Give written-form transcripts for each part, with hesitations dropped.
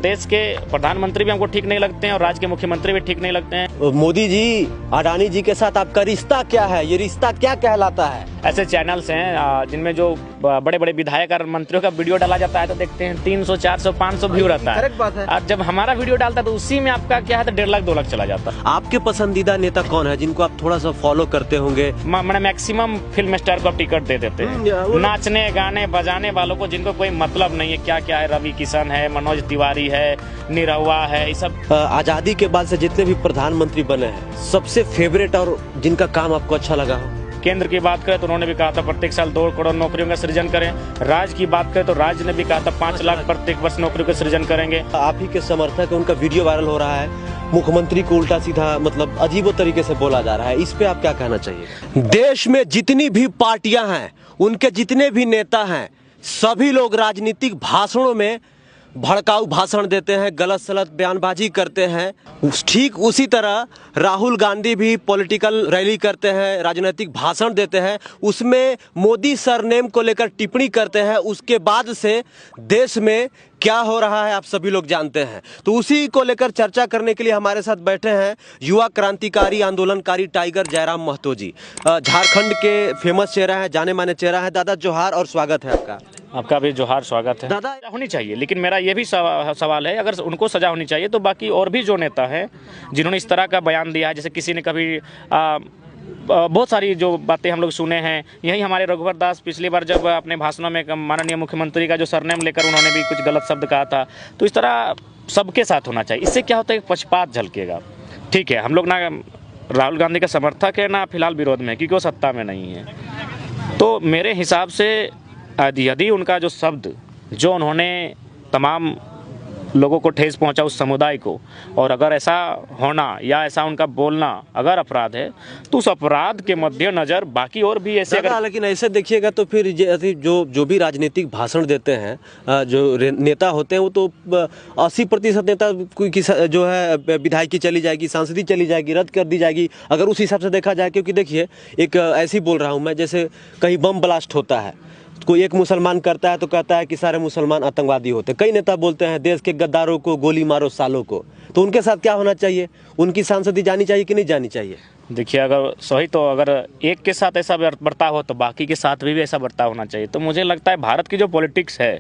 देश के प्रधानमंत्री भी हमको ठीक नहीं लगते हैं और राज्य के मुख्यमंत्री भी ठीक नहीं लगते हैं। मोदी जी, अडानी जी के साथ आपका रिश्ता क्या है? ये रिश्ता क्या कहलाता है? ऐसे चैनल्स हैं जिनमें जो बड़े बड़े विधायक और मंत्रियों का वीडियो डाला जाता है तो देखते हैं 300, 400, 500 व्यू रहता है। बात है। और जब हमारा वीडियो डालता है तो उसी में आपका क्या है तो 1.5 लाख 2 लाख चला जाता है। आपके पसंदीदा नेता कौन है जिनको आप थोड़ा सा फॉलो करते होंगे? मैंने मैक्सिमम फिल्म स्टार को आप टिकट दे देते हैं, नाचने गाने बजाने वालों को जिनको कोई मतलब नहीं है क्या क्या है। रवि किशन है, मनोज तिवारी है, निरहुआ है, ये सब। आजादी के बाद से जितने भी प्रधानमंत्री बने हैं, सबसे फेवरेट और जिनका काम आपको अच्छा लगा हो? केंद्र की बात करें तो उन्होंने भी कहा था प्रत्येक साल 2 करोड़ नौकरियों का सृजन करें। राज्य की बात करें तो राज्य ने भी कहा था 5 लाख प्रत्येक वर्ष नौकरियों का सृजन करेंगे। आप ही के समर्थक, उनका वीडियो वायरल हो रहा है, मुख्यमंत्री को उल्टा सीधा मतलब अजीबो तरीके से बोला जा रहा है, इस पे आप क्या कहना चाहिए? देश में जितनी भी पार्टियां हैं, उनके जितने भी नेता हैं, सभी लोग राजनीतिक भाषणों में भड़काऊ भाषण देते हैं, गलत सलत बयानबाजी करते हैं। ठीक उसी तरह राहुल गांधी भी पॉलिटिकल रैली करते हैं, राजनीतिक भाषण देते हैं, उसमें मोदी सरनेम को लेकर टिप्पणी करते हैं। उसके बाद से देश में क्या हो रहा है आप सभी लोग जानते हैं। तो उसी को लेकर चर्चा करने के लिए हमारे साथ बैठे हैं युवा क्रांतिकारी आंदोलनकारी टाइगर जयराम महतो जी। झारखंड के फेमस चेहरा है, जाने माने चेहरा है। दादा जोहार और स्वागत है आपका। आपका भी जोहार, स्वागत है। दादा होनी चाहिए, लेकिन मेरा ये भी सवाल है, अगर उनको सजा होनी चाहिए तो बाकी और भी जो नेता हैं जिन्होंने इस तरह का बयान दिया है, जैसे किसी ने कभी बहुत सारी जो बातें हम लोग सुने हैं। यही हमारे रघुवर दास पिछली बार जब अपने भाषणों में माननीय मुख्यमंत्री का जो सरनेम लेकर उन्होंने भी कुछ गलत शब्द कहा था। तो इस तरह सबके साथ होना चाहिए। इससे क्या होता है, पक्षपात झलकेगा। ठीक है, हम लोग ना राहुल गांधी का समर्थक है ना फिलहाल विरोध में, क्योंकि वो सत्ता में नहीं है। तो मेरे हिसाब से यदि उनका जो शब्द जो उन्होंने तमाम लोगों को ठेस पहुंचा उस समुदाय को, और अगर ऐसा होना या ऐसा उनका बोलना अगर अपराध है तो उस अपराध के मद्देनजर बाकी और भी ऐसे लेकिन ऐसे देखिएगा तो फिर जो भी राजनीतिक भाषण देते हैं, जो नेता होते हैं, वो तो 80% नेता कोई जो है विधायकी चली जाएगी, सांसदी चली जाएगी, रद्द कर दी जाएगी, अगर उस हिसाब से देखा जाए। क्योंकि देखिए, एक ऐसे ही बोल रहा हूँ मैं, जैसे कहीं बम ब्लास्ट होता है, कोई एक मुसलमान करता है तो कहता है कि सारे मुसलमान आतंकवादी होते हैं। कई नेता बोलते हैं देश के गद्दारों को गोली मारो सालों को। तो उनके साथ क्या होना चाहिए? उनकी सांसदी जानी चाहिए कि नहीं जानी चाहिए? देखिए, अगर सही तो अगर एक के साथ ऐसा बर्ताव हो तो बाकी के साथ भी ऐसा बर्ताव होना चाहिए। तो मुझे लगता है भारत की जो पॉलिटिक्स है,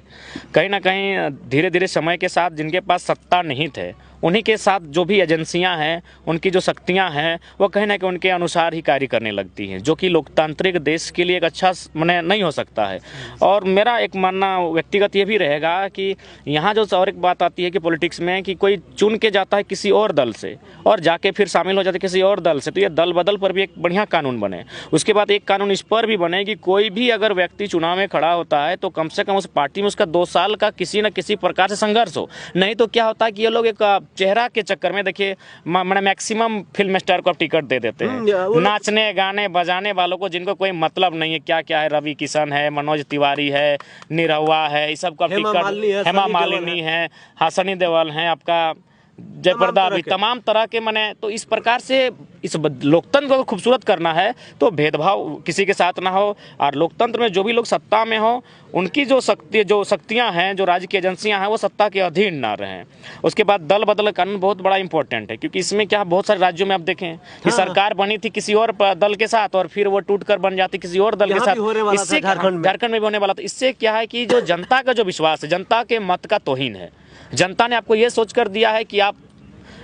कहीं ना कहीं धीरे धीरे समय के साथ जिनके पास सत्ता नहीं थे, उन्हीं के साथ जो भी एजेंसियां हैं, उनकी जो शक्तियां हैं, वो कहीं ना कहीं उनके अनुसार ही कार्य करने लगती हैं, जो कि लोकतांत्रिक देश के लिए एक अच्छा माने नहीं हो सकता है। और मेरा एक मानना व्यक्तिगत ये भी रहेगा कि यहाँ जो और एक बात आती है कि पॉलिटिक्स में कि कोई चुन के जाता है किसी और दल से और जाके फिर शामिल हो जाता है किसी और दल से, तो ये दल बदल पर भी एक बढ़िया कानून बने। उसके बाद एक कानून इस पर भी बने कि कोई भी अगर व्यक्ति चुनाव में खड़ा होता है तो कम से कम उस पार्टी में उसका 2 साल का किसी न किसी प्रकार से संघर्ष हो। नहीं तो क्या होता है कि ये लोग एक चेहरा के चक्कर में, देखिए, मैंने मैक्सिमम फिल्म स्टार को आप टिकट दे देते हैं, नाचने गाने बजाने वालों को जिनको कोई मतलब नहीं है क्या क्या है। रवि किशन है, मनोज तिवारी है, निरहुआ है, ये सब का टिकट, हेमा मालिनी है, सनी देओल है, आपका जयप्रदा भी, तमाम तरह के मने। तो इस प्रकार से इस लोकतंत्र को खूबसूरत करना है तो भेदभाव किसी के साथ ना हो, और लोकतंत्र में जो भी लोग सत्ता में हो उनकी जो शक्तियां हैं, जो राज्य की एजेंसियां हैं, वो सत्ता के अधीन ना रहें। उसके बाद दल बदल कानून बहुत बड़ा इंपॉर्टेंट है, क्योंकि इसमें क्या बहुत सारे राज्यों में आप देखें कि सरकार बनी थी किसी और दल के साथ और फिर वो टूटकर बन जाती किसी और दल के साथ। इससे झारखंड में भी होने वाला था। इससे क्या है कि जो जनता का जो विश्वास है, जनता के मत का तौहीन है। जनता ने आपको ये सोचकर दिया है कि आप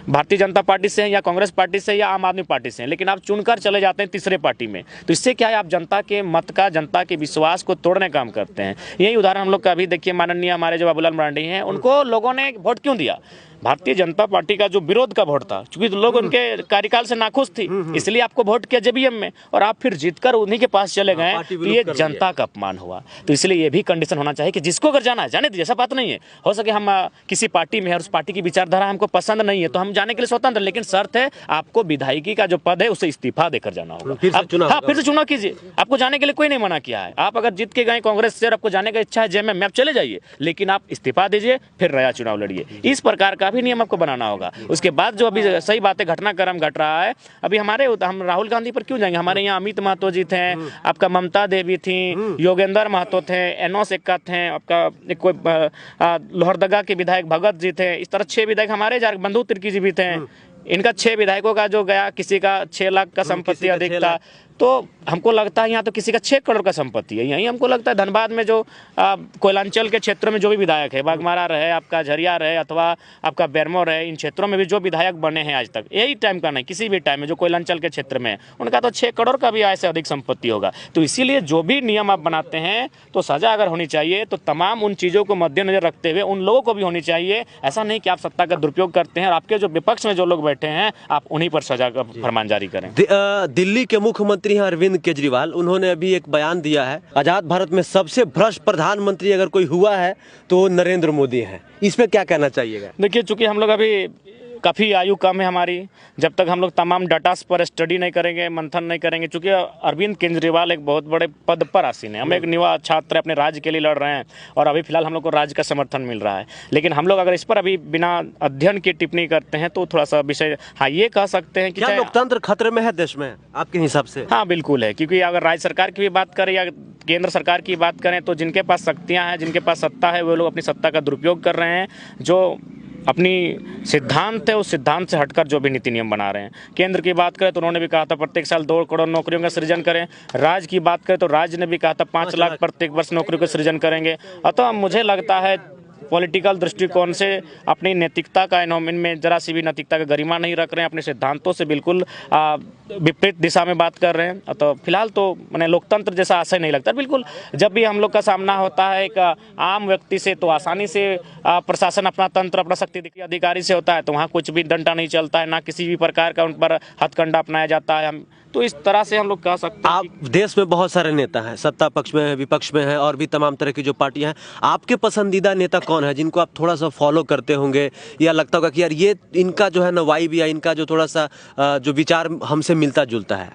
भारतीय जनता पार्टी से हैं या कांग्रेस पार्टी से या आम आदमी पार्टी से हैं, लेकिन आप चुनकर चले जाते हैं तीसरे पार्टी में। तो इससे क्या है, आप जनता के मत का, जनता के विश्वास को तोड़ने का काम करते हैं। यही उदाहरण हम लोग का अभी देखिए, माननीय हमारे जो बाबूलाल मरांडी हैं, उनको लोगों ने वोट क्यों दिया? भारतीय जनता पार्टी का जो विरोध का वोट था, क्योंकि लोग उनके कार्यकाल से नाखुश थी, इसलिए आपको वोट किया जेबीएम में, और आप फिर जीतकर उन्हीं के पास चले गए। तो ये जनता का अपमान हुआ। तो इसलिए ये भी कंडीशन होना चाहिए कि जिसको अगर जाना है जाने दीजिए, ऐसा बात नहीं है। हो सके हम किसी पार्टी में है और उस पार्टी की विचारधारा हमको पसंद नहीं है तो हम जाने के लिए स्वतंत्र, लेकिन शर्त है आपको विधायकी का जो पद है उसे इस्तीफा देकर जाना होगा। फिर से चुनाव कीजिए, आपको जाने के लिए कोई नहीं मना किया है। आप अगर जीत के गए कांग्रेस से और आपको जाने का इच्छा है जेएमएम में, आप चले जाइए, लेकिन आप इस्तीफा दीजिए, फिर नया चुनाव लड़िए। इस प्रकार का भी नियम आपको बनाना होगा। उसके बाद जो अभी सही बातें घटनाक्रम घट रहा है, अभी हम राहुल गांधी पर क्यों जाएंगे? हमारे यहाँ अमित महतो जी थे, आपका ममता देवी थी, योगेंद्र महतो थे, एनोस एक्का थे, आपका एक कोई लोहरदगा के विधायक भगत जी थे। इस तरह 6 विधायक हमारे बंधु तिर्की जी भी थे। इनका 6 विधायकों का जो गया, किसी का 6 लाख का संपत्ति अधिक था। तो हमको लगता है यहाँ तो किसी का 6 करोड़ का संपत्ति है। यहीं हमको लगता है धनबाद में जो कोयलांचल के क्षेत्र में जो भी विधायक है, बागमारा रहे, आपका झरिया रहे, अथवा आपका बेरमो रहे, इन क्षेत्रों में भी जो विधायक बने हैं आज तक, यही टाइम का नहीं, किसी भी टाइम में जो कोयलांचल के क्षेत्र में है, उनका तो 6 करोड़ का भी आय से अधिक संपत्ति होगा। तो इसीलिए जो भी नियम आप बनाते हैं तो सजा अगर होनी चाहिए तो तमाम उन चीज़ों को मद्देनजर रखते हुए उन लोगों को भी होनी चाहिए। ऐसा नहीं कि आप सत्ता का दुरुपयोग करते हैं और आपके जो विपक्ष में जो लोग बैठे हैं आप उन्हीं पर सजा का फरमान जारी करें। दिल्ली के मुख्यमंत्री हैं अरविंद केजरीवाल, उन्होंने अभी एक बयान दिया है, आजाद भारत में सबसे भ्रष्ट प्रधानमंत्री अगर कोई हुआ है तो नरेंद्र मोदी है। इस पे क्या कहना चाहिएगा? देखिए, चूंकि हम लोग अभी काफ़ी आयु कम है हमारी, जब तक हम लोग तमाम डाटास पर स्टडी नहीं करेंगे, मंथन नहीं करेंगे, चूंकि अरविंद केजरीवाल एक बहुत बड़े पद पर आसीन है। हम एक युवा छात्र अपने राज्य के लिए लड़ रहे हैं और अभी फिलहाल हम लोग को राज्य का समर्थन मिल रहा है। लेकिन हम लोग अगर इस पर अभी बिना अध्ययन की टिप्पणी करते हैं तो थोड़ा सा विषय, हाँ, ये कह सकते हैं कि क्या लोकतंत्र खतरे में है देश में आपके हिसाब से? हाँ, बिल्कुल है। क्योंकि अगर राज्य सरकार की भी बात करें या केंद्र सरकार की बात करें तो जिनके पास शक्तियाँ हैं, जिनके पास सत्ता है, वो लोग अपनी सत्ता का दुरुपयोग कर रहे हैं। जो अपनी सिद्धांत है उस सिद्धांत से हटकर जो भी नीति नियम बना रहे हैं। केंद्र की बात करें तो उन्होंने भी कहा था प्रत्येक साल 2 करोड़ नौकरियों का सृजन करें। राज्य की बात करें तो राज्य ने भी कहा था 5 लाख प्रत्येक वर्ष नौकरियों का सृजन करेंगे। अतः मुझे लगता है पॉलिटिकल दृष्टिकोण से अपनी नैतिकता का इनमें जरा सी भी नैतिकता का गरिमा नहीं रख रहे हैं, अपने सिद्धांतों से बिल्कुल विपरीत दिशा में बात कर रहे हैं। तो फिलहाल तो मैंने लोकतंत्र जैसा आशय नहीं लगता। बिल्कुल, जब भी हम लोग का सामना होता है एक आम व्यक्ति से तो आसानी से प्रशासन अपना तंत्र, अपना शक्ति अधिकारी से होता है तो वहाँ कुछ भी डंडा नहीं चलता है, ना किसी भी प्रकार का उन पर हथकंडा अपनाया जाता है। तो इस तरह से हम लोग कह सकते हैं। आप देश में बहुत सारे नेता हैं, सत्ता पक्ष में है, विपक्ष में है और भी तमाम तरह की जो पार्टियां हैं, आपके पसंदीदा नेता कौन है जिनको आप थोड़ा सा फॉलो करते होंगे या लगता होगा कि यार ये इनका जो है ना वाइब या इनका जो थोड़ा सा जो विचार हमसे मिलता जुलता है?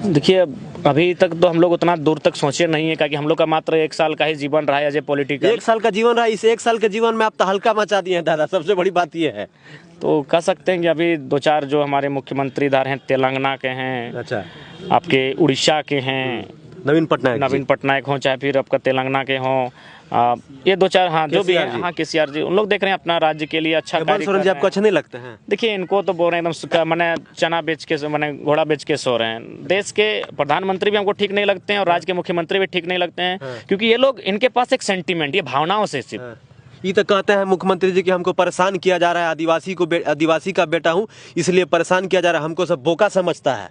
देखिए, अभी तक तो हम लोग उतना दूर तक सोचे नहीं है, क्योंकि हम लोग का मात्र 1 साल का ही जीवन रहा है एज ए पॉलिटिकल। 1 साल का जीवन रहा, इस 1 साल के जीवन में आप तो हल्का मचा दिए हैं दादा, सबसे बड़ी बात ये है। तो कह सकते हैं कि अभी 2-4 जो हमारे मुख्यमंत्री इधर हैं, तेलंगाना के हैं, अच्छा, आपके उड़ीसा के हैं, नवीन पटनायक हों, चाहे फिर आपका तेलंगाना के हों, ये 2-4, हाँ, जो भी है, हाँ, केसीआर जी, उन लोग देख रहे हैं अपना राज्य के लिए अच्छा कार्य कर रहे हैं। आपको अच्छे नहीं लगते हैं? देखिए, इनको तो बोल रहे हैं एकदम मैंने चना बेच के, मैंने घोड़ा बेच के सो रहे हैं। देश के प्रधानमंत्री भी हमको ठीक नहीं लगते हैं और राज्य के मुख्यमंत्री भी ठीक नहीं लगते हैं, क्योंकि ये लोग, इनके पास एक सेंटीमेंट, ये भावनाओं से सिर्फ ये तो कहते हैं मुख्यमंत्री जी कि हमको परेशान किया जा रहा है, आदिवासी का बेटा हूँ इसलिए परेशान किया जा रहा है, हमको सब बोका समझता है।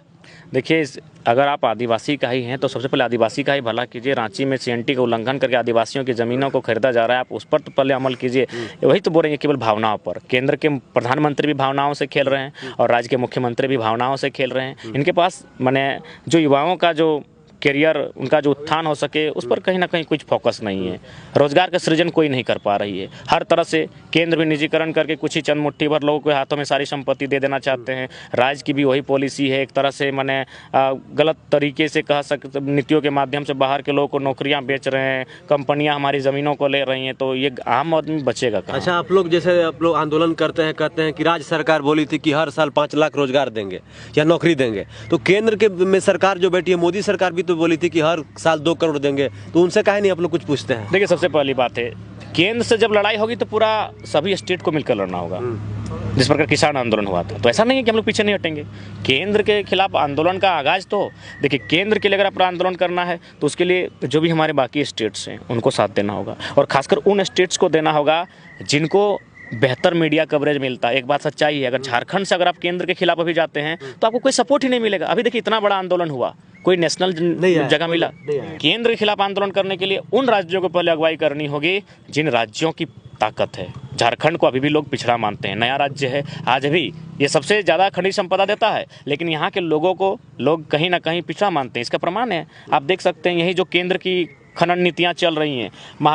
देखिए, अगर आप आदिवासी का ही हैं तो सबसे पहले आदिवासी का ही भला कीजिए। रांची में सीएनटी का उल्लंघन करके आदिवासियों की ज़मीनों को खरीदा जा रहा है, आप उस पर तो पहले अमल कीजिए। वही तो बोल रहे हैं केवल भावनाओं पर। केंद्र के प्रधानमंत्री भी भावनाओं से खेल रहे हैं और राज्य के मुख्यमंत्री भी भावनाओं से खेल रहे हैं। इनके पास माने जो युवाओं का जो करियर, उनका जो उत्थान हो सके, उस पर कहीं ना कहीं कुछ फोकस नहीं है। रोजगार का सृजन कोई नहीं कर पा रही है। हर तरह से केंद्र भी निजीकरण करके कुछ ही चंद मुट्ठी भर लोगों के हाथों में सारी संपत्ति दे देना चाहते हैं। राज्य की भी वही पॉलिसी है, एक तरह से माने गलत तरीके से कह सकते, नीतियों के माध्यम से बाहर के लोगों को नौकरियां बेच रहे हैं, कंपनियां हमारी ज़मीनों को ले रही हैं, तो ये आम आदमी बचेगा कहाँ? अच्छा, आप लोग जैसे आप लोग आंदोलन करते हैं, कहते हैं कि राज्य सरकार बोली थी कि हर साल 5 लाख रोजगार देंगे या नौकरी देंगे, तो केंद्र के में सरकार जो बैठी है, मोदी सरकार भी तो बोली थी कि हर साल 2 करोड़ देंगे, तो उनसे काहे नहीं आप लोग कुछ पूछते हैं? देखिए, सबसे पहली बात है, केंद्र से जब लड़ाई होगी तो पूरा सभी स्टेट को मिलकर लड़ना होगा। जिस प्रकार किसान आंदोलन हुआ था, तो ऐसा नहीं है कि हम लोग पीछे नहीं हटेंगे। केंद्र के खिलाफ आंदोलन का आगाज तो देखिए, केंद्र के लिए अगर अपना आंदोलन करना है तो उसके लिए जो भी हमारे बाकी स्टेट्स हैं उनको साथ देना होगा, और खासकर उन स्टेट्स को देना होगा जिनको बेहतर मीडिया कवरेज मिलता है। एक बात सच्चाई है, अगर झारखंड से अगर आप केंद्र के खिलाफ अभी जाते हैं तो आपको कोई सपोर्ट ही नहीं मिलेगा। अभी देखिए, इतना बड़ा आंदोलन हुआ, कोई नेशनल जगह मिला? केंद्र के खिलाफ आंदोलन करने के लिए उन राज्यों को पहले अगुवाई करनी होगी जिन राज्यों की ताकत है। झारखंड को अभी भी लोग पिछड़ा मानते हैं, नया राज्य है, आज भी ये सबसे ज़्यादा खनिज संपदा देता है, लेकिन यहाँ के लोगों को लोग कहीं ना कहीं पिछड़ा मानते हैं। इसका प्रमाण है, आप देख सकते हैं, यही जो केंद्र की खनन नीतियाँ चल रही हैं,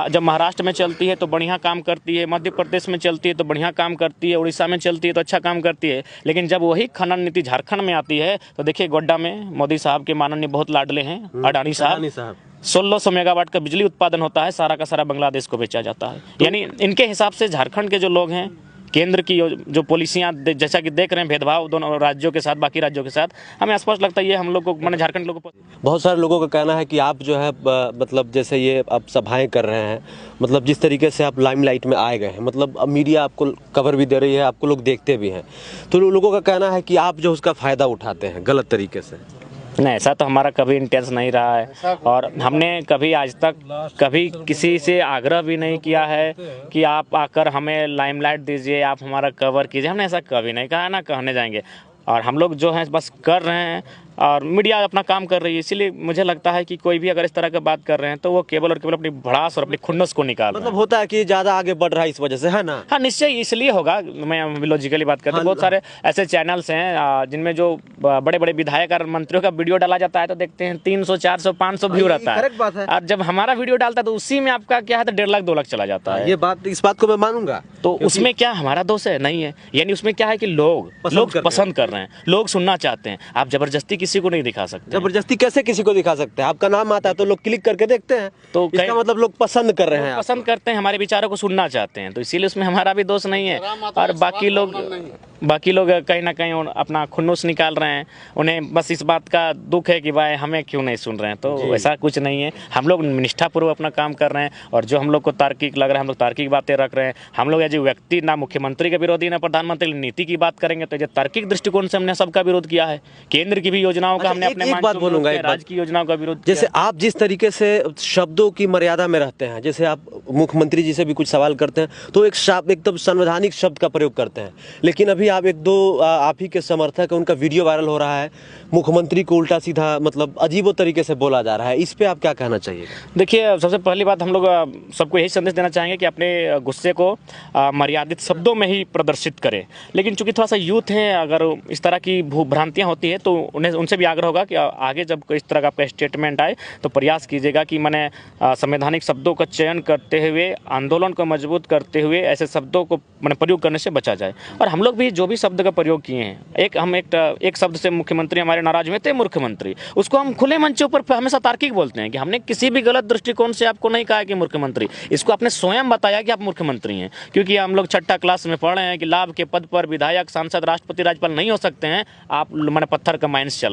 जब महाराष्ट्र में चलती है तो बढ़िया काम करती है, मध्य प्रदेश में चलती है तो बढ़िया काम करती है, उड़ीसा में चलती है तो अच्छा काम करती है, लेकिन जब वही खनन नीति झारखंड में आती है तो देखिए, गोड्डा में मोदी साहब के माननीय बहुत लाडले हैं अडानी साहब, 1600 मेगावाट का बिजली उत्पादन होता है, सारा का सारा बांग्लादेश को बेचा जाता है। यानी इनके हिसाब से झारखंड के जो लोग हैं केंद्र की जो पॉलिसियाँ जैसा कि देख रहे हैं भेदभाव दोनों राज्यों के साथ, बाकी राज्यों के साथ, हमें स्पष्ट लगता है ये हम लोग को, मैंने झारखंड लोगों को। बहुत सारे लोगों का कहना है कि आप जो है मतलब जैसे ये आप सभाएं कर रहे हैं, मतलब जिस तरीके से आप लाइमलाइट में आए गए हैं, मतलब अब मीडिया आपको कवर भी दे रही है, आपको लोग देखते भी हैं, तो लोगों का कहना है कि आप जो उसका फ़ायदा उठाते हैं गलत तरीके से। नहीं, ऐसा तो हमारा कभी इंटेंस नहीं रहा है और हमने कभी आज तक कभी किसी से आग्रह भी नहीं किया है कि आप आकर हमें लाइमलाइट दीजिए, आप हमारा कवर कीजिए। हमने ऐसा कभी नहीं कहा, ना कहने जाएंगे। और हम लोग जो हैं बस कर रहे हैं और मीडिया अपना काम कर रही है। इसीलिए मुझे लगता है कि कोई भी अगर इस तरह की बात कर रहे हैं तो वो केवल और केवल अपनी भड़ास और अपनी खुन्नस को निकाल रहे हैं। मतलब होता है कि ज़्यादा आगे बढ़ रहा है इस वजह से, है ना? हाँ, निश्चय इसलिए होगा। मैं लॉजिकली बात करता हूँ, बहुत सारे ऐसे चैनल्स हैं जिनमें जो बड़े बड़े विधायक और मंत्रियों का वीडियो डाला जाता है तो देखते हैं 300, 400, 500 व्यू रहता है। करेक्ट बात है। और जब हमारा वीडियो डालता है तो उसी में आपका क्या है तो 1.5 लाख 2 लाख चला जाता है। ये बात, इस बात को मैं मानूंगा। तो उसमें क्या हमारा दोष है? नहीं है। यानी उसमें क्या है कि लोग पसंद कर रहे हैं, लोग सुनना चाहते हैं। आप जबरदस्ती किसी को नहीं दिखा सकते। जबरदस्ती कैसे किसी को दिखा सकते हैं? आपका नाम आता है तो लोग क्लिक करके देखते हैं, तो इसका मतलब लोग पसंद कर रहे हैं, पसंद करते हैं, हमारे विचारों को सुनना चाहते हैं। तो इसीलिए उसमें हमारा भी दोष नहीं है। और बाकी लोग कहीं ना कहीं अपना खुन्नूस निकाल रहे हैं। उन्हें बस इस बात का दुख है कि भाई हमें क्यों नहीं सुन रहे हैं। तो ऐसा कुछ नहीं है। हम लोग निष्ठापूर्वक अपना काम कर रहे हैं और जो हम लोग को तार्किक लग रहा है हम लोग तार्किक बातें रख रहे हैं। हम लोग एज ए व्यक्ति ना मुख्यमंत्री के विरोधी ना प्रधानमंत्री की नीति की बात करेंगे, तो ये तार्किक दृष्टिकोण से हमने सबका विरोध किया है। केंद्र की भी योजनाओं का हमने अपने बात बोलूंगा, राज्य की योजनाओं का विरोध। जैसे आप जिस तरीके से शब्दों की मर्यादा में रहते हैं, जैसे आप मुख्यमंत्री जी से भी कुछ सवाल करते हैं तो एक शब्द एकदम संवैधानिक शब्द का प्रयोग करते हैं, लेकिन अभी आप एक दो आप ही के समर्थक उनका वीडियो वायरल हो रहा है, मुख्यमंत्री को उल्टा सीधा मतलब अजीबो तरीके से बोला जा रहा है। इस पे आप क्या कहना चाहिए? देखिए, सबसे पहली बात हम लोग सबको यही संदेश देना चाहेंगे कि अपने गुस्से को मर्यादित शब्दों में ही प्रदर्शित करें। लेकिन चूंकि थोड़ा सा यूथ है, अगर इस तरह की भ्रांतियां होती है तो उन्हें उनसे भी आग्रह होगा कि आगे जब इस तरह का आपका स्टेटमेंट आए तो प्रयास कीजिएगा कि मैंने संवैधानिक शब्दों का चयन करते हुए, आंदोलन को मजबूत करते हुए ऐसे शब्दों को मैंने प्रयोग करने से बचा जाए। और हम लोग भी जो भी शब्द का प्रयोग किए हैं, एक शब्द से मुख्यमंत्री हमारे नाराज हुए थे, मुख्यमंत्री, उसको हम खुले मंचों पर हमेशा तार्किक बोलते हैं कि हमने किसी भी गलत दृष्टिकोण से आपको नहीं कहा कि मुख्यमंत्री, इसको आपने स्वयं बताया कि आप मुख्यमंत्री हैं। क्योंकि हम लोग 6ठी क्लास में पढ़ रहे हैं कि लाभ के पद पर विधायक, सांसद, राष्ट्रपति, राज्यपाल नहीं हो सकते हैं। आप मैंने पत्थर का माइंस चल